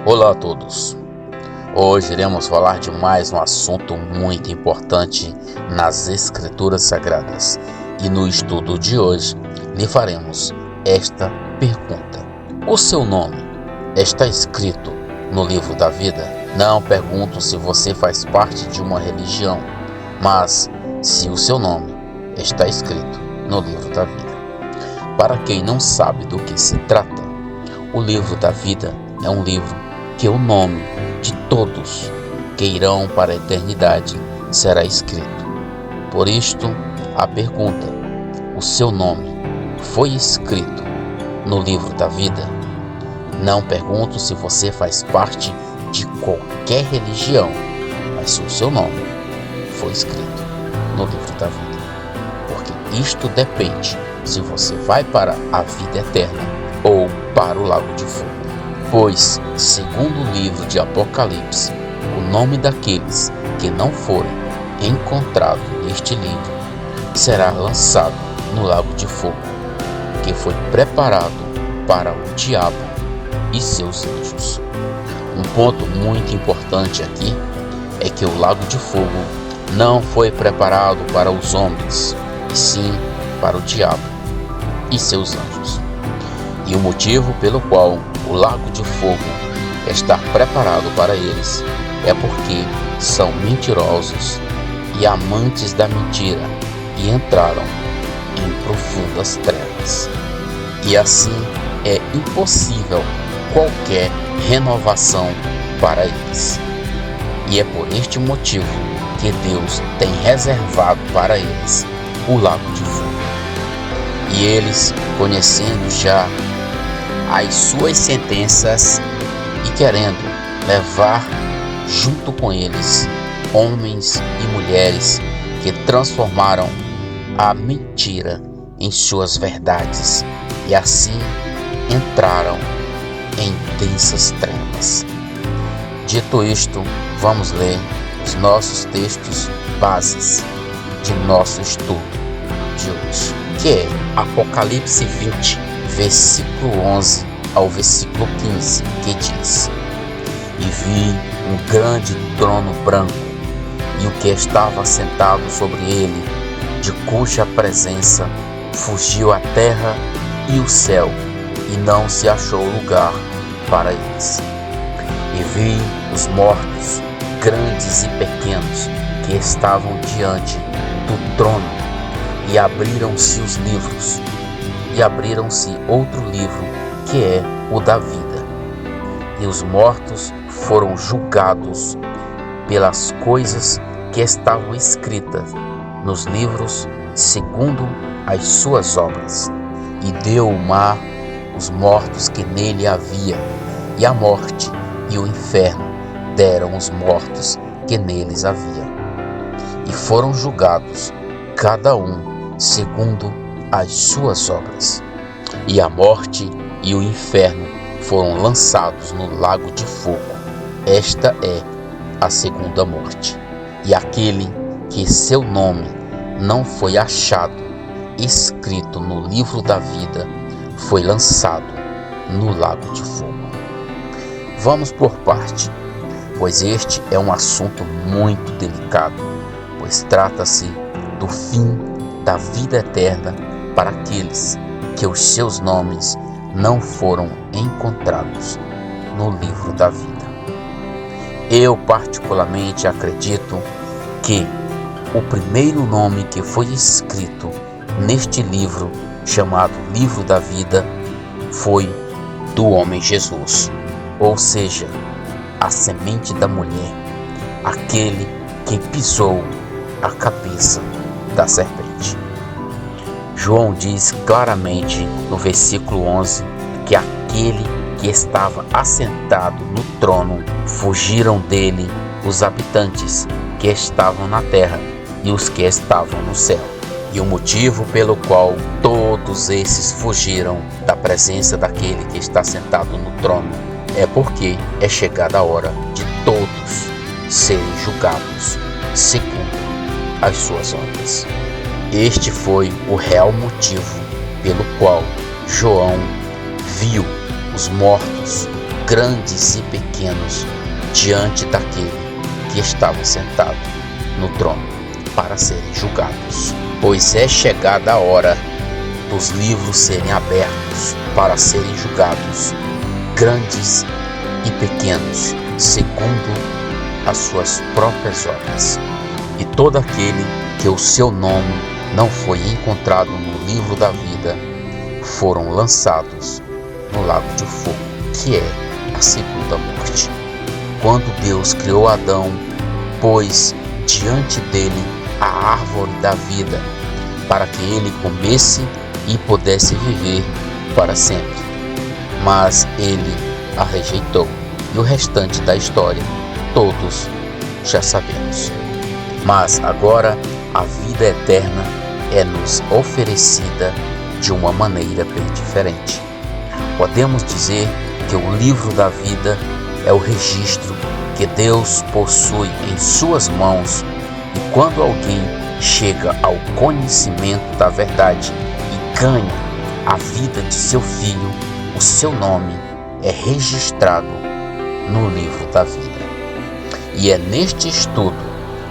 Olá a todos! Hoje iremos falar de mais um assunto muito importante nas Escrituras Sagradas e no estudo de hoje lhe faremos esta pergunta: o seu nome está escrito no livro da vida? Não pergunto se você faz parte de uma religião, mas se o seu nome está escrito no livro da vida. Para quem não sabe do que se trata, o livro da vida é um livro que o nome de todos que irão para a eternidade será escrito. Por isto, a pergunta: o seu nome foi escrito no livro da vida? Não pergunto se você faz parte de qualquer religião, mas se o seu nome foi escrito no livro da vida. Porque isto depende se você vai para a vida eterna ou para o lago de fogo. Pois, segundo o livro de Apocalipse, o nome daqueles que não forem encontrados neste livro será lançado no lago de fogo, que foi preparado para o diabo e seus anjos. Um ponto muito importante aqui é que o lago de fogo não foi preparado para os homens, e sim para o diabo e seus anjos. E o motivo pelo qual o lago de fogo está preparado para eles é porque são mentirosos e amantes da mentira e entraram em profundas trevas. E assim é impossível qualquer renovação para eles. E é por este motivo que Deus tem reservado para eles o lago de fogo. E eles, conhecendo já as suas sentenças e querendo levar junto com eles homens e mulheres que transformaram a mentira em suas verdades e assim entraram em densas trevas. Dito isto, vamos ler os nossos textos bases de nosso estudo de hoje, que é Apocalipse 20, versículo 11 ao versículo 15, que diz: E vi um grande trono branco, e o que estava sentado sobre ele, de cuja presença fugiu a terra e o céu, e não se achou lugar para eles. E vi os mortos, grandes e pequenos, que estavam diante do trono, e abriram-se os livros, e abriram-se outro livro, que é o da vida. E os mortos foram julgados pelas coisas que estavam escritas nos livros, segundo as suas obras. E deu o mar os mortos que nele havia, e a morte e o inferno deram os mortos que neles havia. E foram julgados, cada um segundo as suas obras. E a morte e o inferno foram lançados no lago de fogo. Esta é a segunda morte. E aquele que seu nome não foi achado escrito no livro da vida foi lançado no lago de fogo. Vamos por parte, pois este é um assunto muito delicado, pois trata-se do fim da vida eterna para aqueles que os seus nomes não foram encontrados no livro da vida. Eu particularmente acredito que o primeiro nome que foi escrito neste livro, chamado Livro da Vida, foi do homem Jesus, ou seja, a semente da mulher, aquele que pisou a cabeça da serpente. João diz claramente no versículo 11 que aquele que estava assentado no trono, fugiram dele os habitantes que estavam na terra e os que estavam no céu. E o motivo pelo qual todos esses fugiram da presença daquele que está sentado no trono é porque é chegada a hora de todos serem julgados segundo as suas obras. Este foi o real motivo pelo qual João viu os mortos grandes e pequenos, diante daquele que estava sentado no trono para serem julgados. Pois é chegada a hora dos livros serem abertos para serem julgados, grandes e pequenos, segundo as suas próprias obras. E todo aquele que o seu nome não foi encontrado no livro da vida foram lançados no lago de fogo, que é a segunda morte. Quando Deus criou Adão, pôs diante dele a árvore da vida, para que ele comesse e pudesse viver para sempre. Mas ele a rejeitou, e o restante da história todos já sabemos. Mas agora a vida eterna é-nos oferecida de uma maneira bem diferente. Podemos dizer que o livro da vida é o registro que Deus possui em suas mãos, e quando alguém chega ao conhecimento da verdade e ganha a vida de seu filho, o seu nome é registrado no livro da vida. E é neste estudo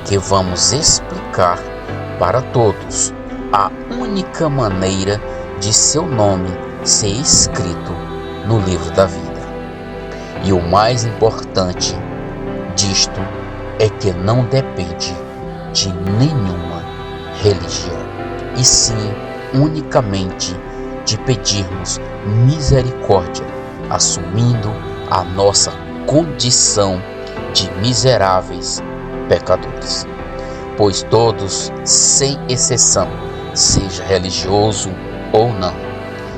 que vamos explicar para todos a única maneira de seu nome ser escrito no livro da vida. E o mais importante disto é que não depende de nenhuma religião, e sim unicamente de pedirmos misericórdia, assumindo a nossa condição de miseráveis pecadores. Pois todos, sem exceção, seja religioso ou não,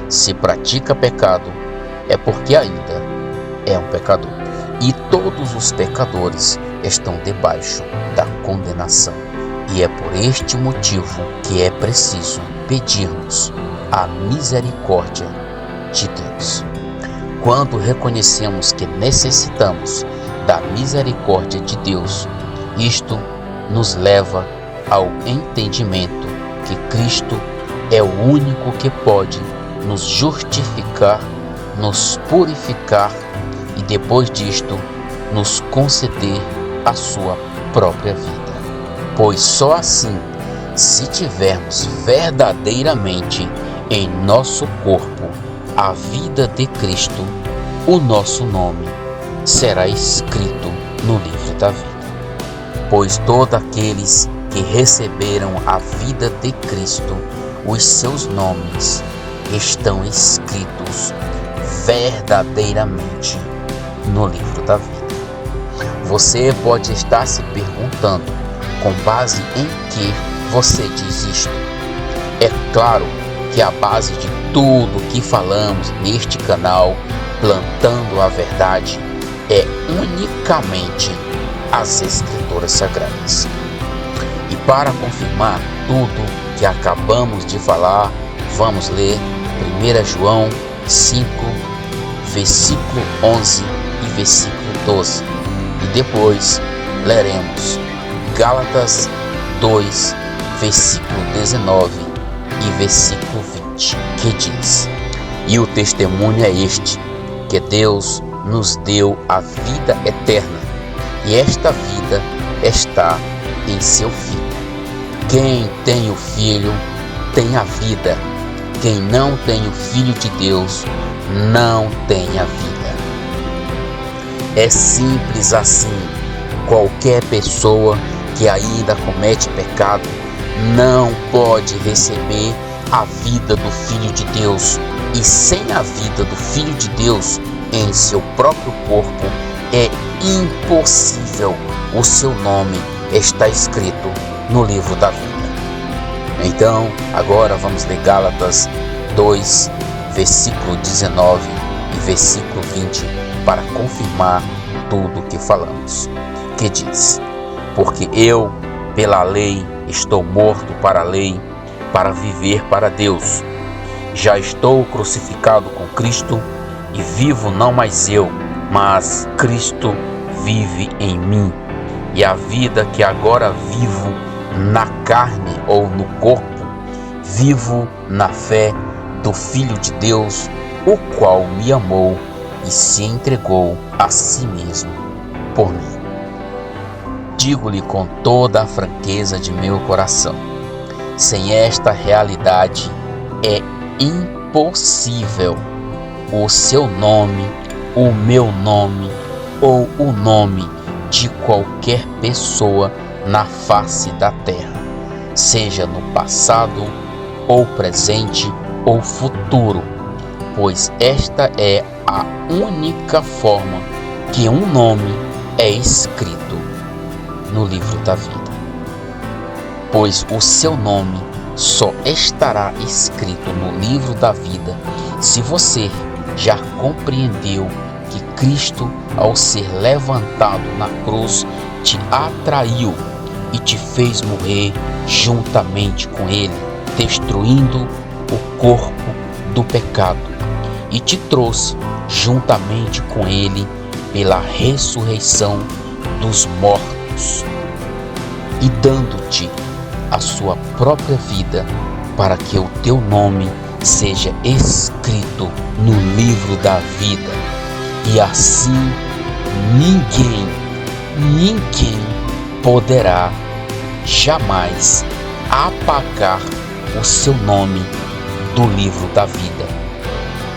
se pratica pecado, é porque ainda é um pecador. E todos os pecadores estão debaixo da condenação. E é por este motivo que é preciso pedirmos a misericórdia de Deus. Quando reconhecemos que necessitamos da misericórdia de Deus, isto nos leva ao entendimento que Cristo é o único que pode nos justificar, nos purificar e depois disto nos conceder a sua própria vida. Pois só assim, se tivermos verdadeiramente em nosso corpo a vida de Cristo, o nosso nome será escrito no livro da vida. Pois todos aqueles que receberam a vida de Cristo, os seus nomes estão escritos verdadeiramente no livro da vida. Você pode estar se perguntando com base em que você diz isto. É claro que a base de tudo que falamos neste canal, Plantando a Verdade, é unicamente as Escrituras Sagradas. E para confirmar tudo que acabamos de falar, vamos ler 1 João 5, versículo 11 e versículo 12. E depois leremos Gálatas 2, versículo 19 e versículo 20, que diz: E o testemunho é este, que Deus nos deu a vida eterna, e esta vida está em seu Filho. Quem tem o Filho tem a vida. Quem não tem o Filho de Deus não tem a vida. É simples assim. Qualquer pessoa que ainda comete pecado não pode receber a vida do Filho de Deus. E sem a vida do Filho de Deus em seu próprio corpo, é impossível o seu nome estar escrito no livro da vida. Então, agora vamos ler Gálatas 2, versículo 19 e versículo 20 para confirmar tudo o que falamos. Que diz: Porque eu, pela lei, estou morto para a lei, para viver para Deus. Já estou crucificado com Cristo, e vivo não mais eu, mas Cristo vive em mim. E a vida que agora vivo na carne ou no corpo, vivo na fé do Filho de Deus, o qual me amou e se entregou a si mesmo por mim. Digo-lhe com toda a franqueza de meu coração: sem esta realidade é impossível o seu nome, o meu nome ou o nome de qualquer pessoa na face da terra, seja no passado ou presente ou futuro, pois esta é a única forma que um nome é escrito no livro da vida. Pois o seu nome só estará escrito no livro da vida se você já compreendeu que Cristo, ao ser levantado na cruz, te atraiu e te fez morrer juntamente com Ele, destruindo o corpo do pecado, e te trouxe juntamente com Ele pela ressurreição dos mortos, e dando-te a sua própria vida para que o teu nome seja escrito no livro da vida. E assim ninguém poderá jamais apagar o seu nome do livro da vida,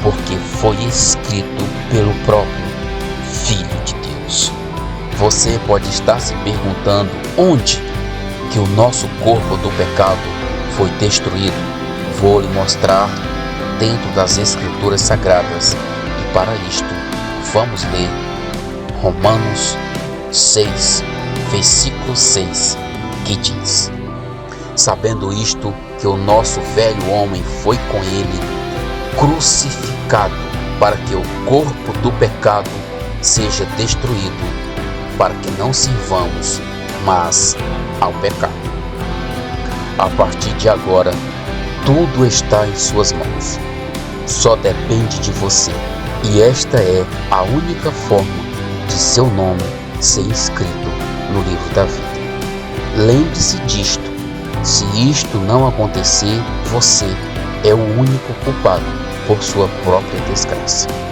porque foi escrito pelo próprio Filho de Deus. Você pode estar se perguntando onde que o nosso corpo do pecado foi destruído. Vou lhe mostrar dentro das Escrituras Sagradas, e para isto vamos ler Romanos 6, versículo 6, que diz: sabendo isto, que o nosso velho homem foi com ele crucificado, para que o corpo do pecado seja destruído, para que não sirvamos mas ao pecado. A partir de agora, tudo está em suas mãos. Só depende de você. E esta é a única forma de seu nome ser escrito no livro da vida. Lembre-se disto. Se isto não acontecer, você é o único culpado por sua própria desgraça.